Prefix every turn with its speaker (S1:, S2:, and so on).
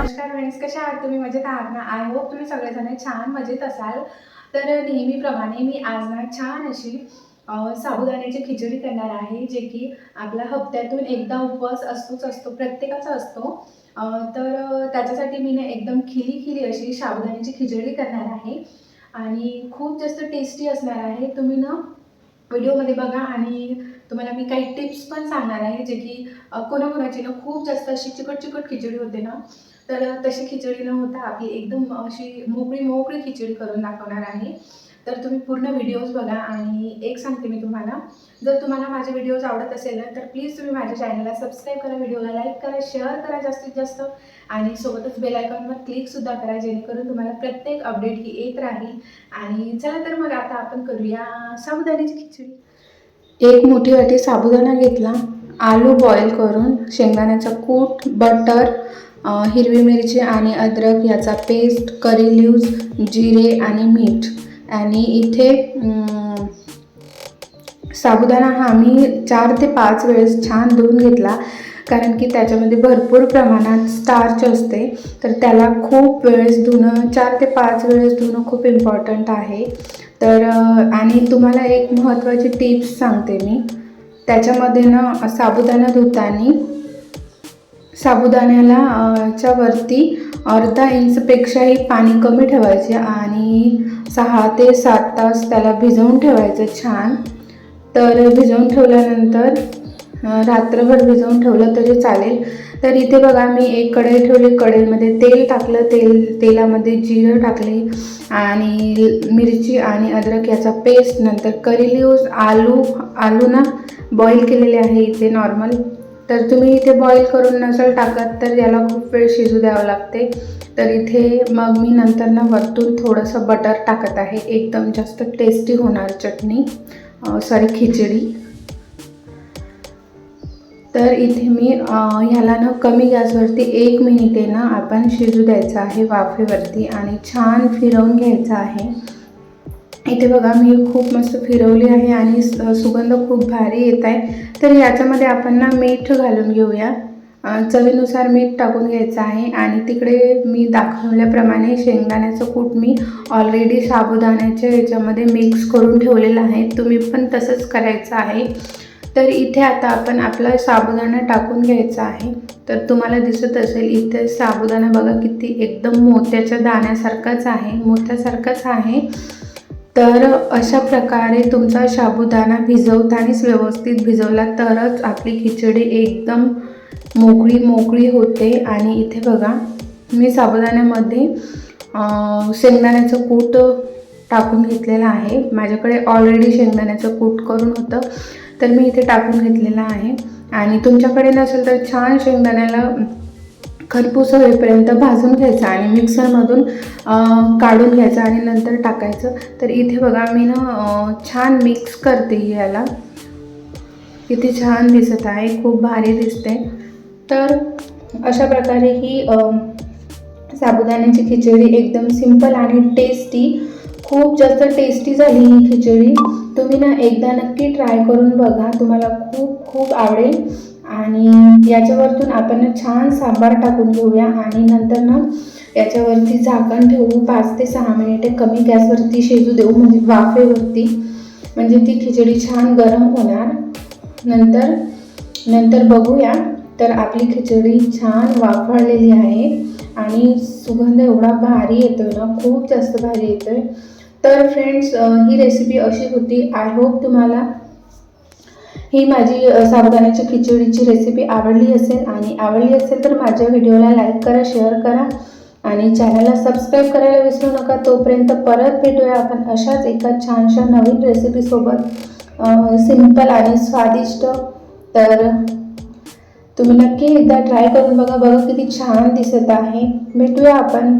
S1: नमस्कार फ्रेंड्स, कशा आहात तुम्ही? मजेत आहात ना? आय होप तुम्ही सगळेजण छान मजेत असाल. तर नेहमीप्रमाणे मी आज ना छान अशी साबुदाण्याची खिचडी करणार आहे, जे की आपला हप्त्यातून एकदा उपवास असतो, प्रत्येकाचा असतो. त्याच्यासाठी मी ना एकदम खिली अशी साबुदाण्याची खिचडी करणार आहे आणि खूप जास्त टेस्टी असणार आहे. तुम्ही ना व्हिडिओमध्ये बघा आणि तुम्हाला मी काही टिप्स पण सांगणार आहे, जे की कोणाकोणाची ना खूप जास्त अशी चिकट खिचडी होते ना, तर तशी खिचडी न होता आपली एकदम अशी मोकळी खिचडी करून दाखवणार आहे. तर तुम्ही पूर्ण व्हिडिओज बघा आणि एक सांगते मी तुम्हाला, जर तुम्हाला माझे व्हिडिओज आवडत असेल ना, तर प्लीज तुम्ही माझ्या चॅनलला सबस्क्राईब करा, व्हिडिओला लाईक करा, शेअर करा जास्तीत जास्त आणि सोबतच बेल आयकॉनवर क्लिकसुद्धा करा, जेणेकरून तुम्हाला प्रत्येक अपडेट ही येत राहील. आणि चला तर मग आता आपण करूया साबुदाण्याची खिचडी. एक मोठी वाटी साबुदाणा घेतला, आलू बॉईल करून, शेंगदाण्याचा कूट, बटर, हिरवी मिरची आणि अद्रक याचा पेस्ट, करी लीव्ज, जिरे आणि मीठ. आणि इथे साबुदाणा हा मी 4 ते 5 वेळेस छान धुवून घेतला, कारण की त्याच्यामध्ये भरपूर प्रमाणात स्टार्च असते, तर त्याला खूप वेळेस धुणं, 4 ते 5 वेळेस धुणं खूप इम्पॉर्टंट आहे. आणि तुम्हाला एक महत्त्वाची टिप्स सांगते मी. त्याच्यामध्ये ना साबुदाणा धुताना साबुदाण्याला च्या वरती अर्धा इंचपेक्षाही पाणी कमी ठेवायचे आणि 6 ते 7 तास त्याला भिजवून ठेवायचं छान. तर भिजवून ठेवल्यानंतर रात्रभर भिजवून ठेवलं तरी चालेल. तर इथे बघा, मी एक कढई ठेवली, कढईमध्ये तेल टाकलं, तेलामध्ये जिरं टाकले आणि मिरची आणि अद्रक याचा पेस्ट, नंतर करी लीव्ज, आलू ना बॉईल केलेले आहे इथे नॉर्मल. तर तुम्ही इथे बॉईल करून नसेल टाकत तर याला खूप वेळ शिजू द्यावं लागते. तर इथे मग मी नंतर ना वरतून थोडंसं बटर टाकत आहे, एकदम जास्त टेस्टी होणार खिचडी. तर इथे मी ह्याला ना कमी गॅसवरती 1 मिनिटे ना आपण शिजू द्यायचं आहे वाफेवरती आणि छान फिरवून घ्यायचं आहे. इथे बघा, मी खूप मस्त फिरवली आहे आणि सुगंध खूप भारी येत आहे. तर याच्यामध्ये आपण ना मीठ घालून घेऊया. चवीनुसार मीठ टाकून घ्यायचं आहे आणि तिकडे मी दाखवल्याप्रमाणे शेंगदाण्याचं कूट मी ऑलरेडी साबुदाण्याच्या याच्यामध्ये मिक्स करून ठेवलेलं आहे. तुम्ही पण तसंच करायचं आहे. तर इथे आता आपण आपला साबुदाणा टाकून घ्यायचा आहे. तर तुम्हाला दिसत असेल इथे साबुदाणा बघा किती एकदम मोत्यासारखाच आहे. तर अशा प्रकारे तुमचा साबुदाणा भिजवतानाच व्यवस्थित भिजवला तरच आपली खिचडी एकदम मोकळी होते. आणि इथे बघा, मी साबुदाण्यामध्ये शेंगदाण्याचं कूट टाकून घेतलेलं आहे. माझ्याकडे ऑलरेडी शेंगदाण्याचं कूट करून होतं, तर मी इथे टाकून घेतलेलं आहे. आणि तुमच्याकडे नसेल तर छान शेंगदाण्याला खरपूस होईपर्यंत भाजून घ्यायचं आणि मिक्सरमधून काढून घ्यायचं आणि नंतर टाकायचं. तर इथे बघा, मी ना छान मिक्स करते याला. किती छान दिसत आहे, खूप भारी दिसते. तर अशा प्रकारे ही साबुदाण्याची खिचडी एकदम सिंपल आणि टेस्टी, खूप जास्त टेस्टी झाली ही खिचडी. तुम्ही ना एकदा नक्की ट्राय करून बघा, तुम्हाला खूप आवडेल. आणि याच्यावरतून आपण छान सांबार टाकून घेऊया आणि नंतर ना याच्यावरती झाकण ठेवू, 5 ते 6 मिनिटे कमी गॅसवरती शिजू देऊ, म्हणजे वाफेवरती, म्हणजे ती खिचडी छान गरम होणार. नंतर बघूया. तर आपली खिचडी छान वाफळलेली आहे आणि सुगंध एवढा भारी येतोय ना, खूप जास्त भारी येतोय. तर फ्रेंड्स, ही रेसिपी अशी होती. आय होप तुम्हाला ही माझी साबुदाण्याची खिचडीची रेसिपी आवडली असेल तर माझ्या व्हिडिओला लाईक करा, शेअर करा आणि चॅनलला सबस्क्राईब करायला विसरू नका. तोपर्यंत परत भेटूया आपण अशाच एका छानशा नवीन रेसिपीसोबत, सिंपल आणि स्वादिष्ट. तर तुम्ही नक्की एकदा ट्राय करून बघा किती छान दिसत आहे. भेटूया आपण.